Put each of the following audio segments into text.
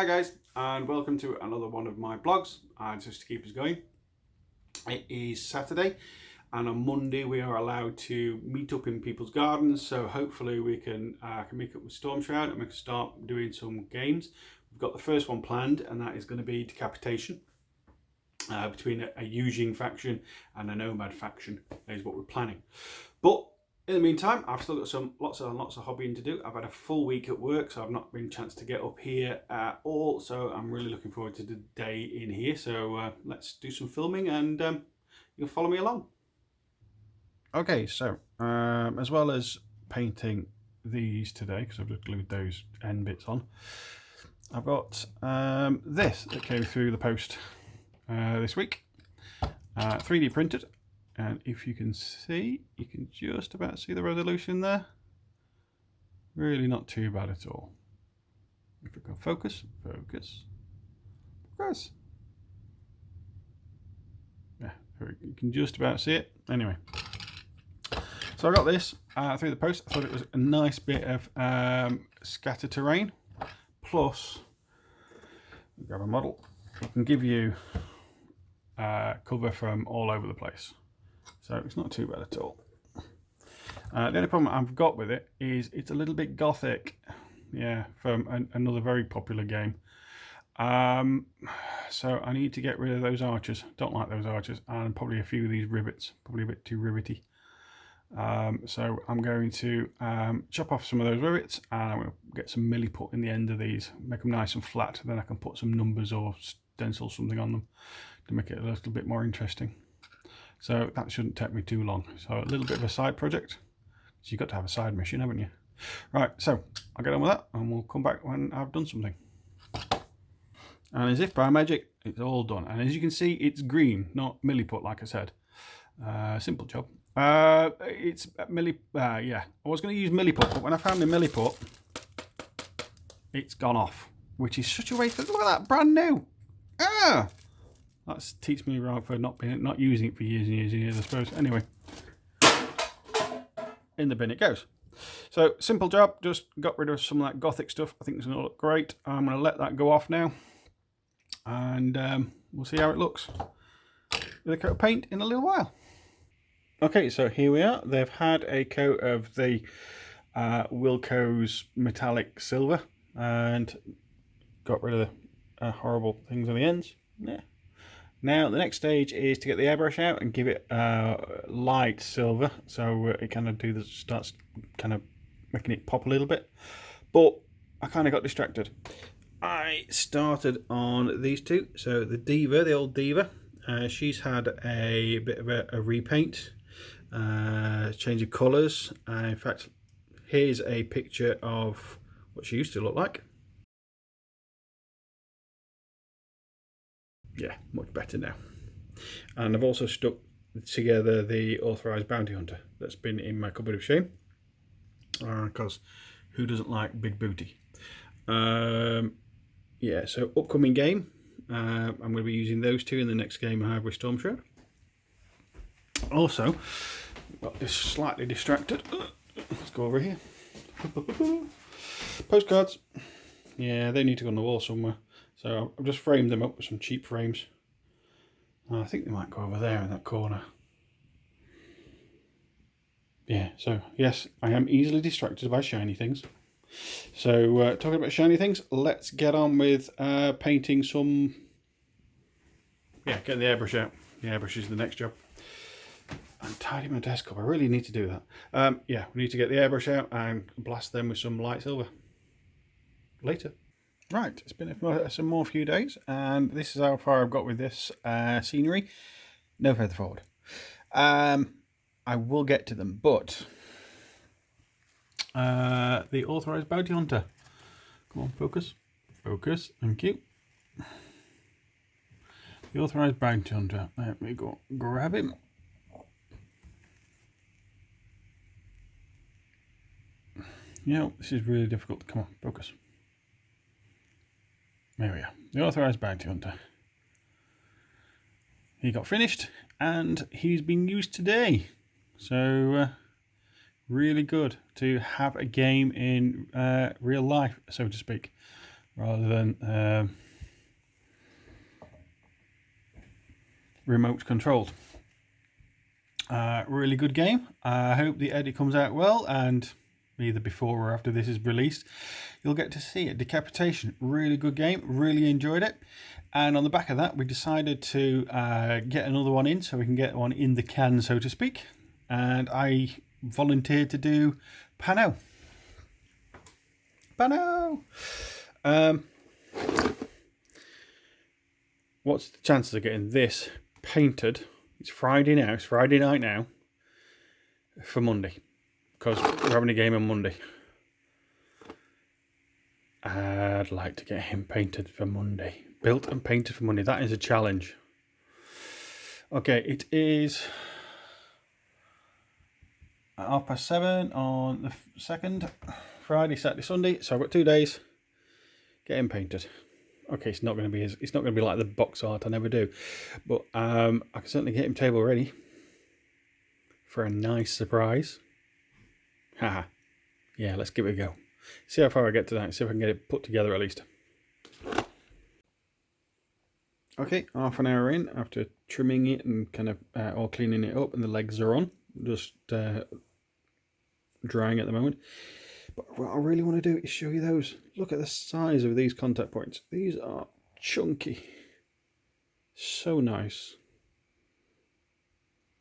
Hi guys, and welcome to another one of my blogs, just to keep us going. It is Saturday, and on Monday we are allowed to meet up in people's gardens, so hopefully we can meet up with Storm Shroud and we can start doing some games. We've got the first one planned, and that is going to be decapitation between a Eugene faction and a Nomad faction. That is what we're planning. But in the meantime, I've still got lots of hobbying to do. I've had a full week at work, so I've not been a chance to get up here at all. So I'm really looking forward to the day in here. So let's do some filming, and you'll follow me along. Okay, so as well as painting these today, because I've just glued those end bits on, I've got this that came through the post this week, 3D printed. And if you can see, you can just about see the resolution there. Really not too bad at all. If we go focus. Yeah, you can just about see it. Anyway, so I got this through the post. I thought it was a nice bit of scatter terrain. Plus, grab a model. It can give you cover from all over the place. So it's not too bad at all. The only problem I've got with it is it's a little bit gothic. Yeah, from another very popular game. So I need to get rid of those archers. Don't like those archers. And probably a few of these rivets. Probably a bit too rivety. So I'm going to chop off some of those rivets, and I'm going to get some milli put in the end of these. Make them nice and flat. Then I can put some numbers or stencil something on them to make it a little bit more interesting. So that shouldn't take me too long. So a little bit of a side project. So you've got to have a side mission, haven't you? Right, so I'll get on with that and we'll come back when I've done something. And as if by magic, it's all done. And as you can see, it's green, not milliput, like I said. Simple job. It's yeah. I was going to use milliput, but when I found the milliput, it's gone off. Which is such a waste. Look at that, brand new. Ah! That's teach me right for not using it for years and years and years, I suppose. Anyway, in the bin it goes. So simple job, just got rid of some of that gothic stuff. I think it's going to look great. I'm going to let that go off now, and we'll see how it looks with a coat of paint in a little while. Okay, so here we are. They've had a coat of the Wilco's metallic silver and got rid of the horrible things on the ends. Yeah. Now the next stage is to get the airbrush out and give it light silver, so it kind of starts kind of making it pop a little bit. But I kind of got distracted. I started on these two. So the Diva, the old Diva, she's had a bit of a repaint, change of colours. In fact, here's a picture of what she used to look like. Yeah, much better now. And I've also stuck together the authorised bounty hunter that's been in my cupboard of shame, because who doesn't like big booty? Yeah, so upcoming game, I'm going to be using those two in the next game I have with Storm Shroud. Also, got this slightly distracted. Let's go over here. Postcards. Yeah, they need to go on the wall somewhere. So I've just framed them up with some cheap frames. I think they might go over there in that corner. Yeah, so yes, I am easily distracted by shiny things. So talking about shiny things, let's get on with painting some... Yeah, get the airbrush out. The airbrush is the next job. And tidy my desk up. I really need to do that. Yeah, we need to get the airbrush out and blast them with some light silver. Later. Right, it's been some more few days, and this is how far I've got with this scenery. No further forward. I will get to them, but the authorised bounty hunter. Come on, focus. Focus, thank you. The authorised bounty hunter. Let me go grab him. You know, this is really difficult. Come on, focus. There we are, the authorised bounty hunter. He got finished and he's been used today. So really good to have a game in real life, so to speak. rather than remote controlled. Really good game. I hope the edit comes out well, and either before or after this is released, you'll get to see it. Decapitation, really good game, really enjoyed it. And on the back of that, we decided to get another one in, so we can get one in the can, so to speak. And I volunteered to do Pano. What's the chances of getting this painted? It's Friday now, it's Friday night now, for Monday, because we're having a game on Monday. I'd like to get him painted for Monday. Built and painted for Monday. That is a challenge. Okay, it is 7:30 on the 2nd. Friday, Saturday, Sunday. So I've got 2 days. Get him painted. Okay, it's not going to be like the box art I never do, but I can certainly get him table ready for a nice surprise. Haha. Yeah, let's give it a go. See how far I get tonight. See if I can get it put together at least. Okay, half an hour in after trimming it and kind of all cleaning it up, and the legs are on, just drying at the moment. But what I really want to do is show you those. Look at the size of these contact points. These are chunky. So nice.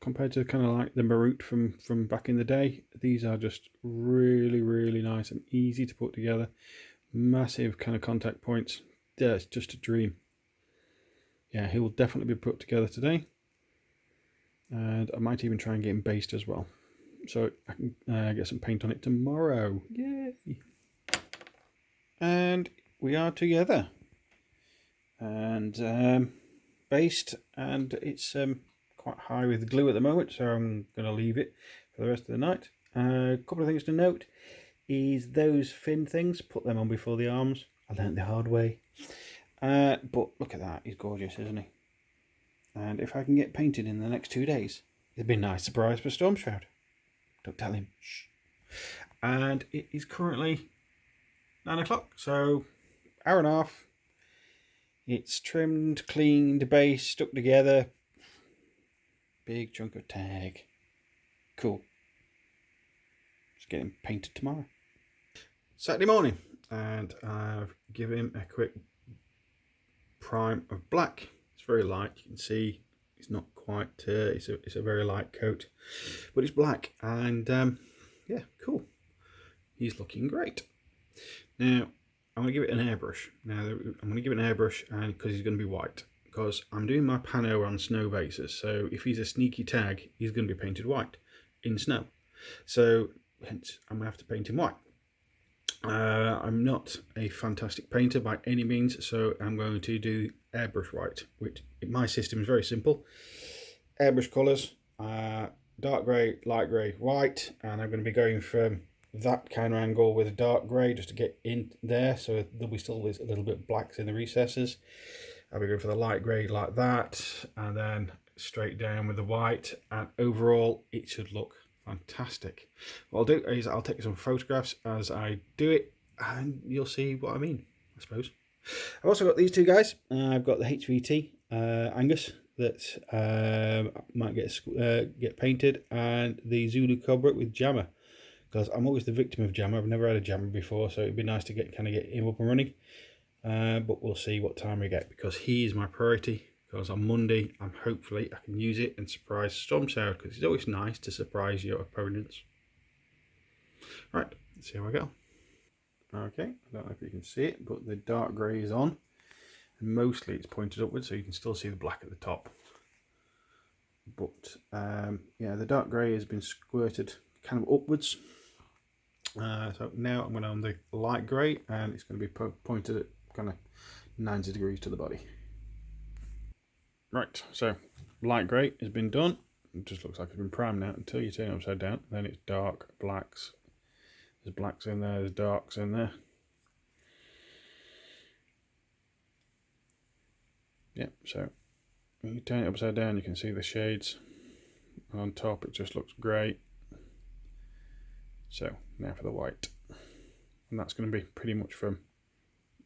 Compared to kind of like the Marut from back in the day, these are just really, really nice and easy to put together. Massive kind of contact points. Yeah, it's just a dream. Yeah, he will definitely be put together today. And I might even try and get him based as well, so I can get some paint on it tomorrow. Yay! And we are together. And based, and it's quite high with glue at the moment, so I'm going to leave it for the rest of the night. A couple of things to note is those fin things, put them on before the arms. I learned the hard way. But look at that, he's gorgeous, isn't he? And if I can get painted in the next 2 days, it'd be a nice surprise for Storm Shroud. Don't tell him. Shh. And it is currently 9 o'clock, so hour and a half. It's trimmed, cleaned, base, stuck together. Big chunk of tag. Cool. Just get him painted tomorrow. Saturday morning, and I've given him a quick prime of black. It's very light. You can see it's not quite. It's a very light coat, but it's black, and yeah, cool. He's looking great. Now I'm going to give it an airbrush. I'm going to give it an airbrush, and because he's going to be white, because I'm doing my pano on snow bases. So if he's a sneaky tag, he's going to be painted white in snow. So hence I'm going to have to paint him white. I'm not a fantastic painter by any means, so I'm going to do airbrush white, which in my system is very simple. Airbrush colours, dark grey, light grey, white, and I'm going to be going from that kind of angle with a dark grey just to get in there, so there'll be still a little bit of blacks in the recesses. I'll be going for the light grey like that, and then straight down with the white, and overall it should look fantastic. What I'll do is I'll take some photographs as I do it, and you'll see what I mean, I suppose. I've also got these two guys. I've got the HVT Angus that might get painted, and the Zulu Cobra with jammer, because I'm always the victim of jammer. I've never had a jammer before, so it'd be nice to get him up and running. But we'll see what time we get, because he is my priority. Because on Monday, hopefully I can use it and surprise Storm Shroud, because it's always nice to surprise your opponents. Right, let's see how I go. Okay, I don't know if you can see it, but the dark grey is on, and mostly it's pointed upwards, so you can still see the black at the top. But yeah, the dark grey has been squirted kind of upwards. So now I'm going on the light grey, and it's going to be pointed at kind of 90 degrees to the body. Right, so light grey has been done. It just looks like it's been primed now until you turn it upside down. Then it's dark blacks. There's blacks in there, there's darks in there. Yeah, so when you turn it upside down, you can see the shades. On top, it just looks great. So now for the white. And that's going to be pretty much from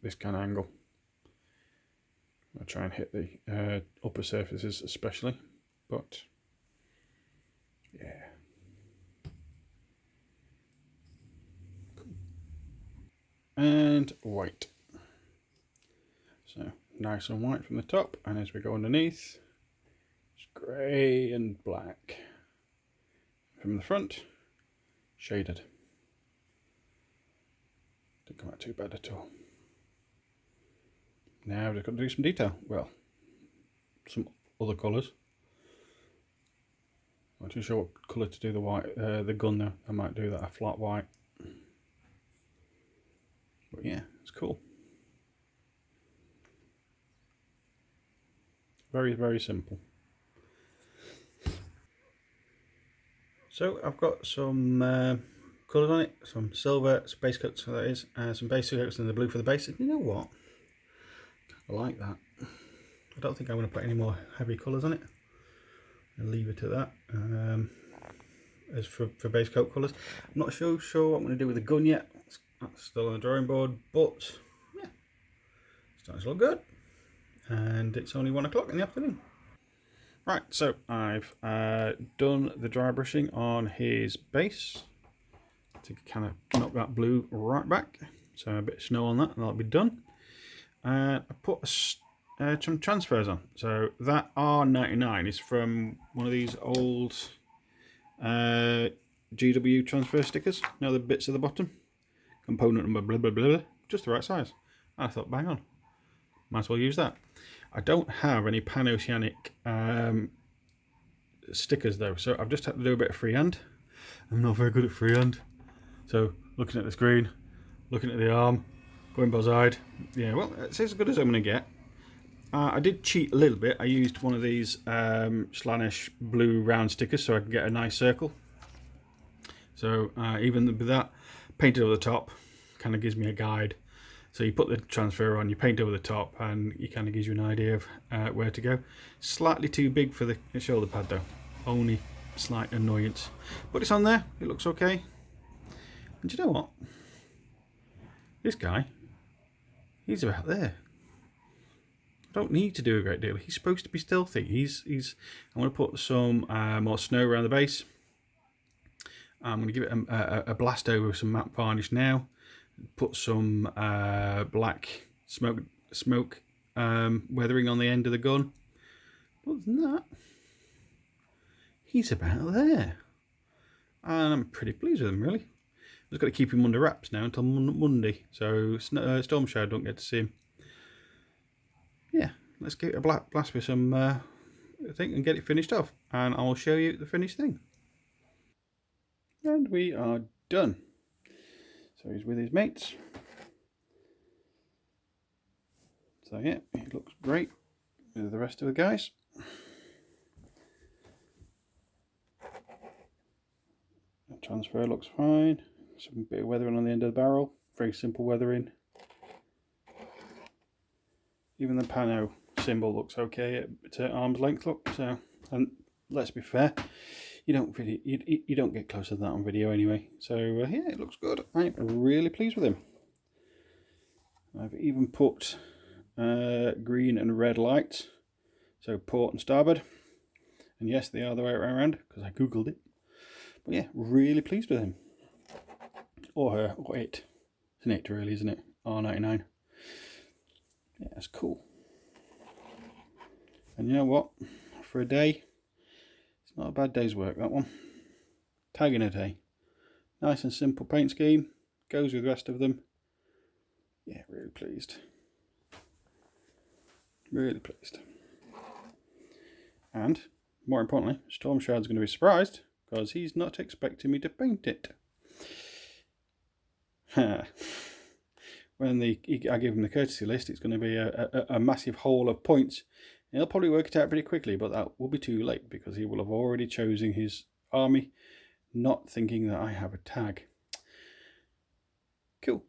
this kind of angle. I'll try and hit the upper surfaces especially, but yeah. Cool. And white. So nice and white from the top, and as we go underneath, it's grey and black. From the front, shaded. Didn't come out too bad at all. Now we've just got to do some detail. Well, some other colours. I'm not too sure what colour to do the white, the gun though. I might do that a flat white. But yeah, it's cool. Very, very simple. So I've got some colours on it, some silver, some base coats, so that is, some base coats and the blue for the base. And you know what? I like that. I don't think I'm going to put any more heavy colours on it. I'll leave it at that. As for base coat colours, I'm not sure what I'm going to do with the gun yet. That's still on the drawing board, but yeah, it's starting to look good. And it's only 1 o'clock in the afternoon. Right, so I've done the dry brushing on his base to kind of knock that blue right back. So a bit of snow on that, and that'll be done. I put some transfers on. So that R99 is from one of these old GW transfer stickers. You know, the bits at the bottom? Component number blah blah blah, just the right size. I thought, bang on, might as well use that. I don't have any Pan-Oceanic stickers though, so I've just had to do a bit of freehand. I'm not very good at freehand, so looking at the screen, looking at the arm, going buzz-eyed. Yeah, well, it's as good as I'm going to get. I did cheat a little bit. I used one of these Slaanesh blue round stickers so I can get a nice circle. So even with that, painted over the top kind of gives me a guide. So you put the transfer on, you paint over the top, and it kind of gives you an idea of where to go. Slightly too big for the shoulder pad though, only slight annoyance. But it's on there, it looks okay. And you know what? This guy, he's about there. I don't need to do a great deal. He's supposed to be stealthy. I'm going to put some more snow around the base. I'm going to give it a blast over with some matte varnish now. Put some black smoke weathering on the end of the gun. Other than that, he's about there. And I'm pretty pleased with him, really. I've just got to keep him under wraps now until Monday, so Storm Shadow don't get to see him. Yeah, let's give it a blast with some thing and get it finished off, and I'll show you the finished thing. And we are done. So he's with his mates. So yeah, he looks great with the rest of the guys. The transfer looks fine. Some bit of weathering on the end of the barrel. Very simple weathering. Even the pano symbol looks okay at arm's length. Look, so, and let's be fair, you don't get closer than that on video anyway. So yeah, it looks good. I'm really pleased with him. I've even put green and red lights, so port and starboard. And yes, they are the way around because I googled it. But yeah, really pleased with him. Or her, or it. It's an it really, isn't it? R99. Yeah, that's cool. And you know what? For a day, it's not a bad day's work, that one. Tagging a day. Nice and simple paint scheme. Goes with the rest of them. Yeah, really pleased. Really pleased. And, more importantly, Storm Shroud's going to be surprised because he's not expecting me to paint it. When I give him the courtesy list, it's going to be a massive haul of points. And he'll probably work it out pretty quickly, but that will be too late because he will have already chosen his army, not thinking that I have a tag. Cool.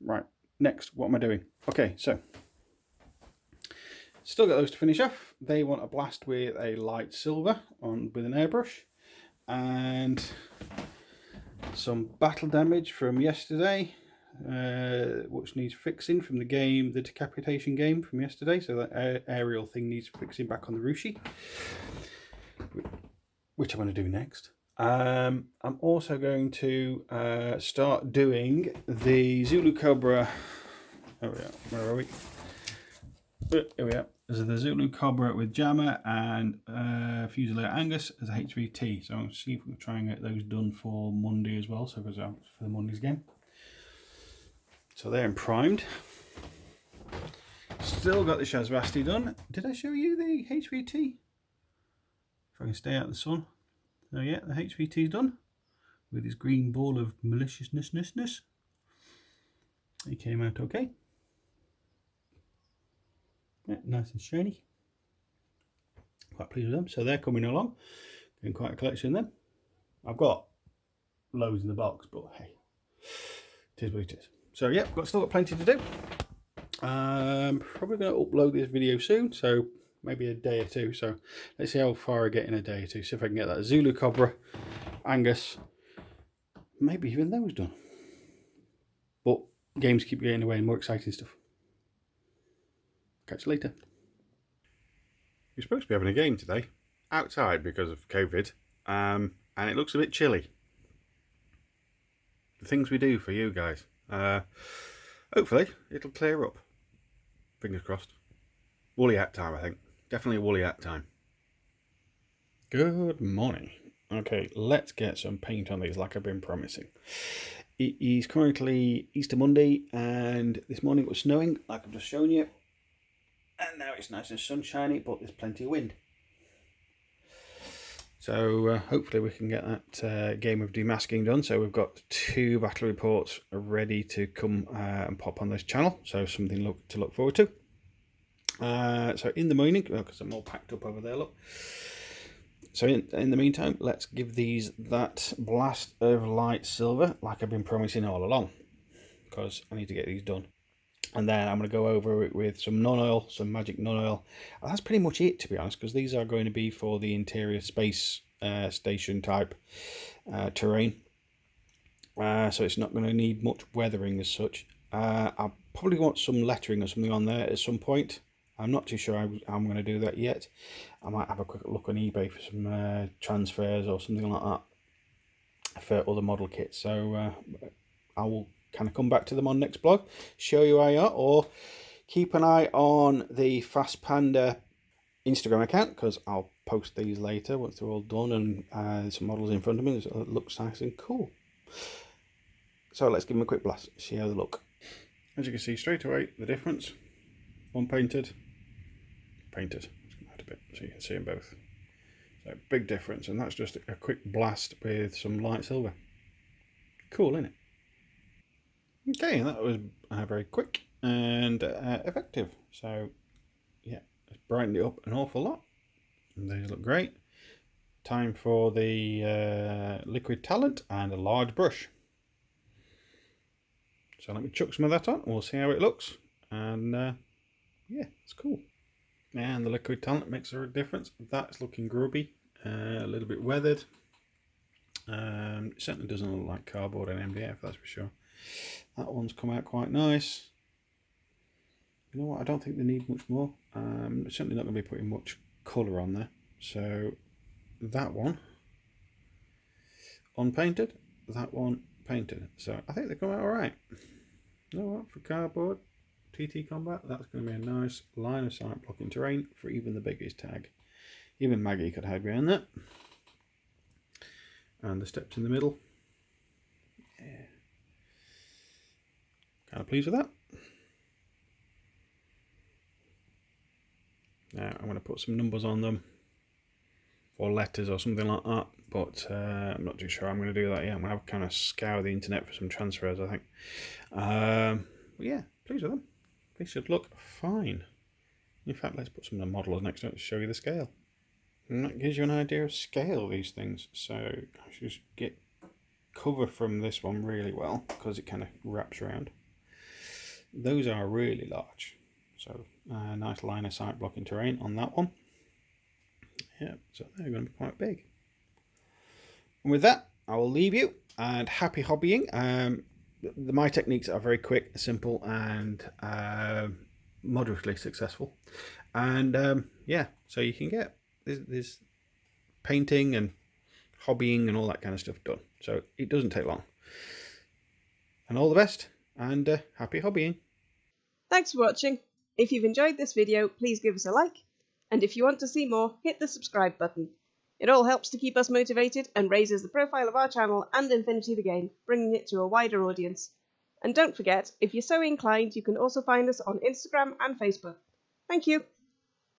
Right, next, what am I doing? Okay, so still got those to finish off. They want a blast with a light silver with an airbrush, and some battle damage from yesterday. which needs fixing from the game, the decapitation game from yesterday. So that aerial thing needs fixing back on the Rushi, which I'm going to do next. I'm also going to start doing the Zulu Cobra. Oh yeah, where are we? Here we are. This is the Zulu Cobra with Jammer and Fusilier Angus as a HVT. So I'll see if we can try and get those done for Monday as well. So it goes out for the Monday's game. So they're primed. Still got the Shazvasti done. Did I show you the HVT? If I can stay out of the sun. So yeah, the HVT is done with his green ball of maliciousness. He came out okay. Yeah, nice and shiny. Quite pleased with them. So they're coming along. Getting quite a collection of them. I've got loads in the box, but hey, it is what it is. So yeah, still got plenty to do. Probably going to upload this video soon, so maybe a day or two. So let's see how far I get in a day or two. See if I can get that Zulu Cobra, Angus, maybe even those done. But games keep getting away and more exciting stuff. Catch you later. We're supposed to be having a game today, outside because of COVID, and it looks a bit chilly. The things we do for you guys. Hopefully it'll clear up. Fingers crossed. Woolly hat time, I think. Definitely woolly hat time. Good morning. Okay, let's get some paint on these like I've been promising. It is currently Easter Monday, and this morning it was snowing, like I've just shown you. And now it's nice and sunshiny, but there's plenty of wind. So hopefully we can get that game of demasking done. So we've got 2 battle reports ready to come and pop on this channel. So something to look forward to. So in the morning, because I'm all packed up over there, look. So in the meantime, let's give these that blast of light silver like I've been promising all along. Because I need to get these done. And then I'm going to go over it with some non-oil, some magic non-oil. And that's pretty much it, to be honest, because these are going to be for the interior space station type terrain. So it's not going to need much weathering as such. I'll probably want some lettering or something on there at some point. I'm not too sure I'm going to do that yet. I might have a quick look on eBay for some transfers or something like that for other model kits. So I will kind of come back to them on next blog, show you how you are, or keep an eye on the Fast Panda Instagram account, because I'll post these later once they're all done and some models in front of me. So it looks nice and cool. So let's give them a quick blast, see how they look. As you can see straight away, the difference. One painted. Just come out a bit so you can see them both. So big difference, and that's just a quick blast with some light silver. Cool, isn't it? Okay, that was very quick and effective. So yeah, it's brightened it up an awful lot. And these look great. Time for the liquid talent and a large brush. So let me chuck some of that on. We'll see how it looks. And yeah, it's cool. And the liquid talent makes a difference. That's looking grubby, a little bit weathered. It certainly doesn't look like cardboard and MDF, that's for sure. That one's come out quite nice. You know what, I don't think they need much more. Certainly not going to be putting much colour on there. So that one unpainted, that one painted. So I think they come out alright. You know what, for cardboard, TT Combat, that's going to be a nice line of sight blocking terrain for even the biggest tag. Even Maggie could hide behind that. And the steps in the middle. Yeah. Kind of pleased with that. Now I'm going to put some numbers on them, or letters or something like that, but I'm not too sure I'm going to do that yet. I'm going to kind of scour the internet for some transfers, I think. But yeah, pleased with them. They should look fine. In fact, let's put some of the models next to it to show you the scale. And that gives you an idea of scale of these things. So I should just get cover from this one really well, because it kind of wraps around. Those are really large. So nice line of sight blocking terrain on that one. Yeah, so they're going to be quite big. And with that, I will leave you, and happy hobbying. my techniques are very quick, simple, and moderately successful. And yeah, so you can get this painting and hobbying and all that kind of stuff done. So it doesn't take long. And all the best, and happy hobbying. Thanks for watching. If you've enjoyed this video, please give us a like. And if you want to see more, hit the subscribe button. It all helps to keep us motivated and raises the profile of our channel and Infinity the game, bringing it to a wider audience. And don't forget, if you're so inclined, you can also find us on Instagram and Facebook. Thank you.